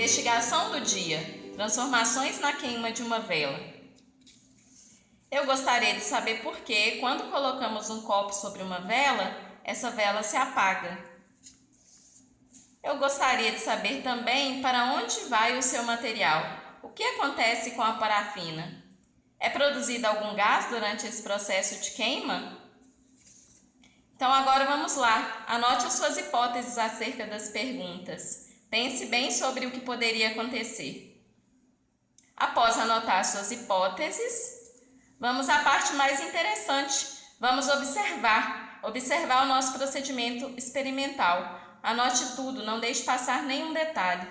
Investigação do dia: transformações na queima de uma vela. Eu gostaria de saber por que, quando colocamos um copo sobre uma vela, essa vela se apaga. Eu gostaria de saber também para onde vai o seu material. O que acontece com a parafina? É produzido algum gás durante esse processo de queima? Então agora vamos lá. Anote as suas hipóteses acerca das perguntas. Pense bem sobre o que poderia acontecer. Após anotar suas hipóteses, vamos à parte mais interessante. Vamos observar o nosso procedimento experimental. Anote tudo, não deixe passar nenhum detalhe.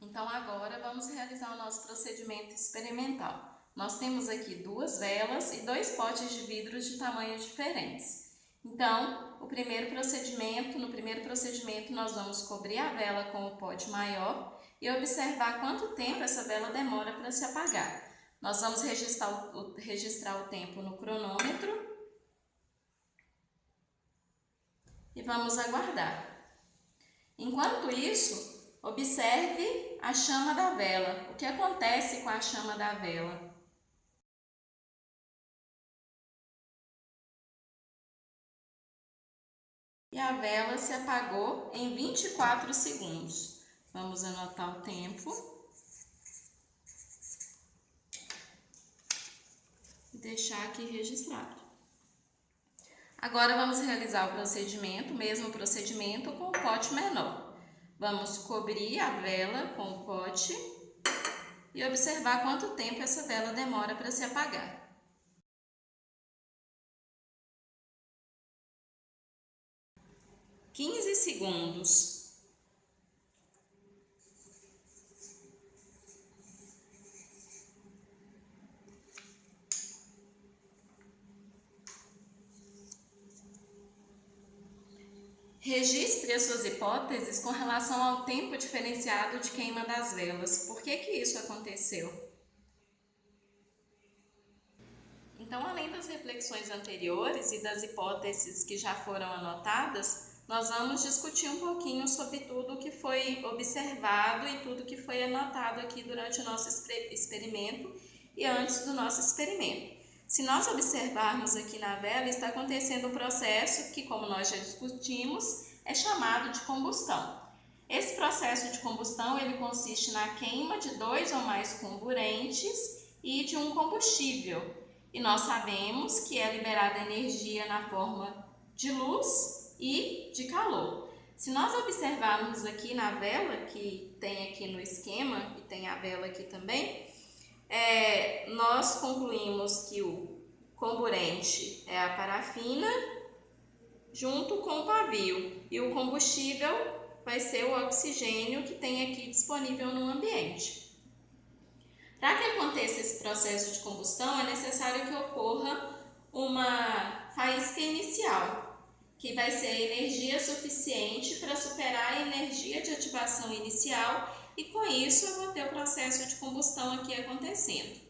Então agora vamos realizar o nosso procedimento experimental. Nós temos aqui 2 velas e 2 potes de vidros de tamanhos diferentes. Então, no primeiro procedimento nós vamos cobrir a vela com o pote maior e observar quanto tempo essa vela demora para se apagar. Nós vamos registrar o tempo no cronômetro e vamos aguardar. Enquanto isso, observe a chama da vela. O que acontece com a chama da vela? E a vela se apagou em 24 segundos. Vamos anotar o tempo. E deixar aqui registrado. Agora vamos realizar o mesmo procedimento com o pote menor. Vamos cobrir a vela com o pote e observar quanto tempo essa vela demora para se apagar. (15 segundos). Registre as suas hipóteses com relação ao tempo diferenciado de queima das velas. Por que isso aconteceu? Então, além das reflexões anteriores e das hipóteses que já foram anotadas, nós vamos discutir um pouquinho sobre tudo que foi observado e tudo que foi anotado aqui durante o nosso experimento e antes do nosso experimento. Se nós observarmos aqui na vela, está acontecendo um processo que, como nós já discutimos, é chamado de combustão. Esse processo de combustão ele consiste na queima de 2 ou mais comburentes e de um combustível. E nós sabemos que é liberada energia na forma de luz e de calor. Se nós observarmos aqui na vela, que tem aqui no esquema, e tem a vela aqui também, nós concluímos que o comburente é a parafina junto com o pavio e o combustível vai ser o oxigênio que tem aqui disponível no ambiente. Para que aconteça esse processo de combustão é necessário que ocorra uma faísca inicial, que vai ser a energia suficiente para superar a energia de ativação inicial e com isso eu vou ter o processo de combustão aqui acontecendo.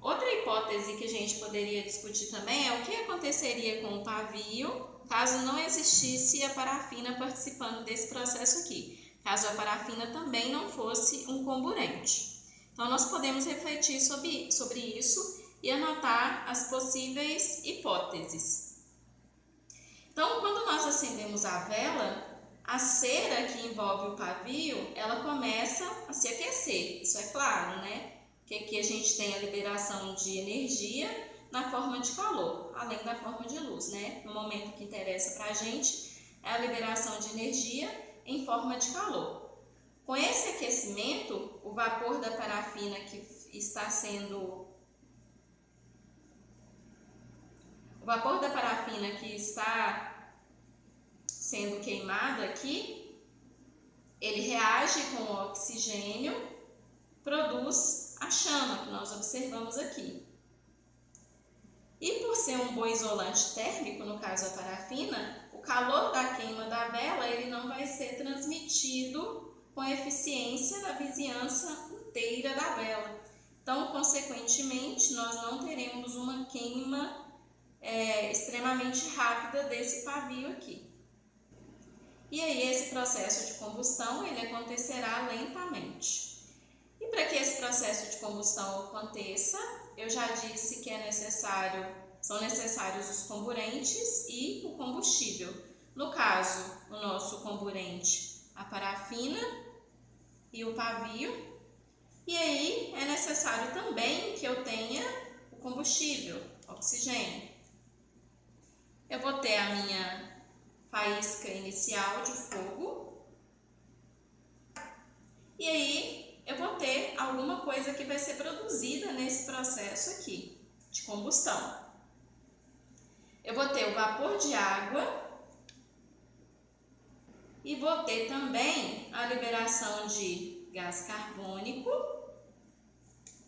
Outra hipótese que a gente poderia discutir também é o que aconteceria com o pavio caso não existisse a parafina participando desse processo aqui, caso a parafina também não fosse um comburente. Então nós podemos refletir sobre isso e anotar as possíveis hipóteses. Então, quando nós acendemos a vela, a cera que envolve o pavio, ela começa a se aquecer, isso é claro, né? Que aqui a gente tem a liberação de energia na forma de calor, além da forma de luz, né? No momento que interessa para a gente é a liberação de energia em forma de calor. Com esse aquecimento, o vapor da parafina que está sendo queimado aqui, ele reage com o oxigênio, produz a chama que nós observamos aqui. E por ser um bom isolante térmico, no caso a parafina, o calor da queima da vela ele não vai ser transmitido com eficiência na vizinhança inteira da vela. Então, consequentemente, nós não teremos uma queima extremamente rápida desse pavio aqui. E aí esse processo de combustão ele acontecerá lentamente. E para que esse processo de combustão aconteça, eu já disse que são necessários os comburentes e o combustível. No caso, o nosso comburente, a parafina e o pavio. E aí é necessário também que eu tenha o combustível, oxigênio. Eu vou ter a minha faísca inicial de fogo. E aí eu vou ter alguma coisa que vai ser produzida nesse processo aqui de combustão. Eu vou ter o vapor de água e vou ter também a liberação de gás carbônico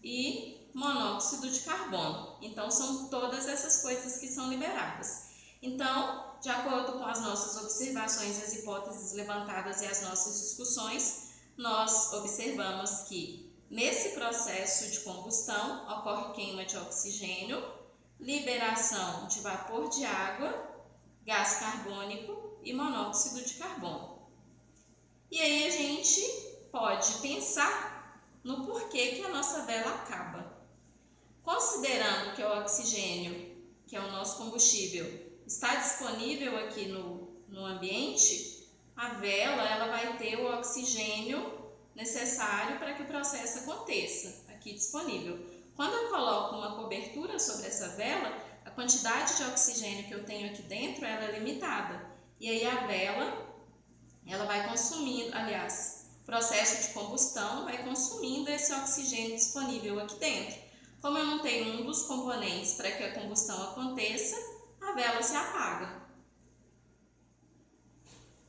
e monóxido de carbono. Então, são todas essas coisas que são liberadas. Então, de acordo com as nossas observações, as hipóteses levantadas e as nossas discussões, nós observamos que nesse processo de combustão ocorre queima de oxigênio, liberação de vapor de água, gás carbônico e monóxido de carbono. E aí a gente pode pensar no porquê que a nossa vela acaba. Considerando que o oxigênio, que é o nosso combustível, está disponível aqui no ambiente, a vela ela vai ter o oxigênio necessário para que o processo aconteça, aqui disponível. Quando eu coloco uma cobertura sobre essa vela, a quantidade de oxigênio que eu tenho aqui dentro ela é limitada. E aí a vela ela vai consumindo, aliás, o processo de combustão vai consumindo esse oxigênio disponível aqui dentro. Como eu não tenho um dos componentes para que a combustão aconteça, a vela se apaga.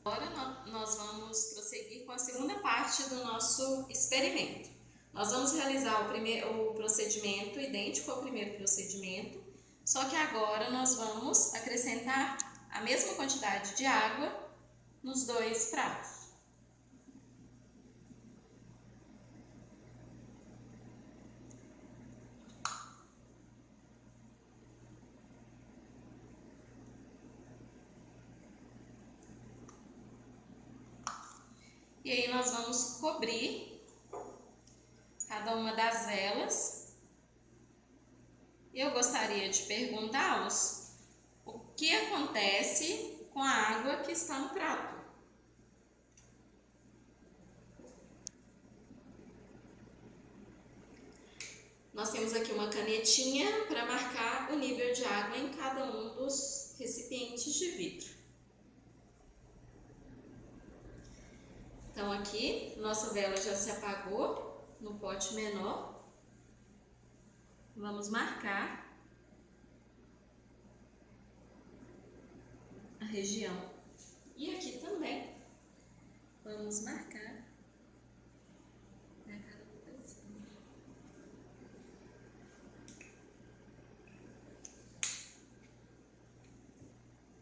Agora nós vamos prosseguir com a segunda parte do nosso experimento. Nós vamos realizar o procedimento idêntico ao primeiro procedimento, só que agora nós vamos acrescentar a mesma quantidade de água nos dois pratos. E aí nós vamos cobrir cada uma das velas. E eu gostaria de perguntá-los o que acontece com a água que está no prato. Nós temos aqui uma canetinha para marcar o nível de água em cada um dos recipientes de vidro. Então aqui, nossa vela já se apagou no pote menor. Vamos marcar a região. E aqui também, vamos marcar.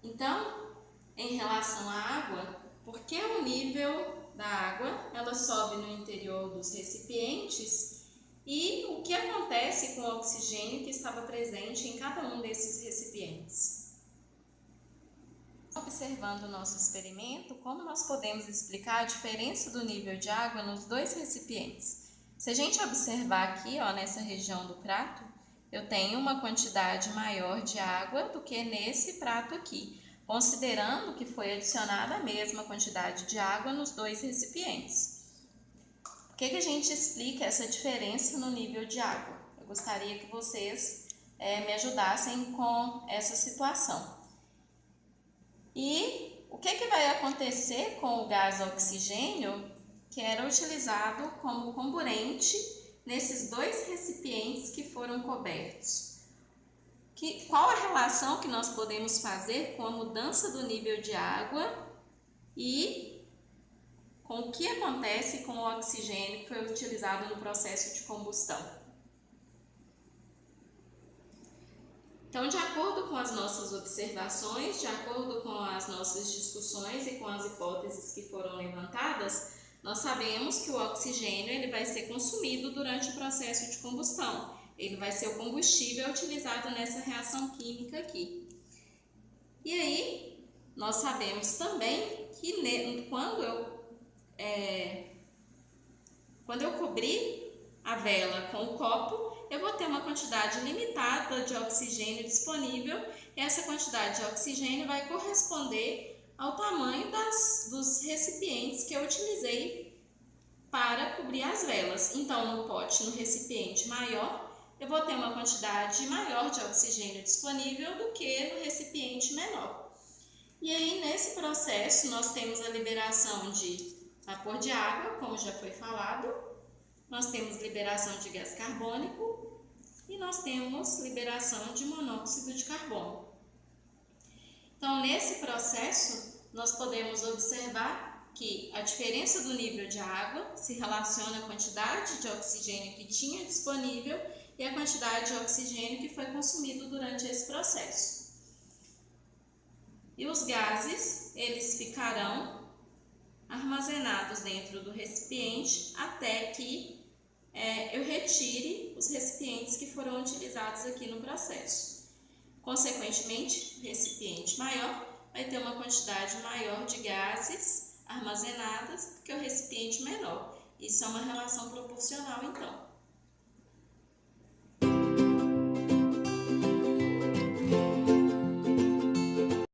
Então, em relação à água, por que o nível da água ela sobe no interior dos recipientes e o que acontece com o oxigênio que estava presente em cada um desses recipientes? Observando o nosso experimento, como nós podemos explicar a diferença do nível de água nos dois recipientes? Se a gente observar aqui, ó, nessa região do prato, eu tenho uma quantidade maior de água do que nesse prato aqui, considerando que foi adicionada a mesma quantidade de água nos dois recipientes. Por que a gente explica essa diferença no nível de água? Eu gostaria que vocês me ajudassem com essa situação. E o que vai acontecer com o gás oxigênio que era utilizado como comburente nesses dois recipientes que foram cobertos? Qual a relação que nós podemos fazer com a mudança do nível de água e com o que acontece com o oxigênio que foi utilizado no processo de combustão? Então, de acordo com as nossas observações, de acordo com as nossas discussões e com as hipóteses que foram levantadas, nós sabemos que o oxigênio ele vai ser consumido durante o processo de combustão. Ele vai ser o combustível utilizado nessa reação química aqui. E aí, nós sabemos também que quando eu cobrir a vela com o copo, eu vou ter uma quantidade limitada de oxigênio disponível, e essa quantidade de oxigênio vai corresponder ao tamanho dos recipientes que eu utilizei para cobrir as velas. Então, no pote, no recipiente maior, eu vou ter uma quantidade maior de oxigênio disponível do que no recipiente menor. E aí, nesse processo, nós temos a liberação de vapor de água, como já foi falado, nós temos liberação de gás carbônico e nós temos liberação de monóxido de carbono. Então, nesse processo, nós podemos observar que a diferença do nível de água se relaciona à quantidade de oxigênio que tinha disponível e a quantidade de oxigênio que foi consumido durante esse processo. E os gases, eles ficarão armazenados dentro do recipiente até que eu retire os recipientes que foram utilizados aqui no processo. Consequentemente, o recipiente maior vai ter uma quantidade maior de gases armazenadas do que o recipiente menor. Isso é uma relação proporcional, então.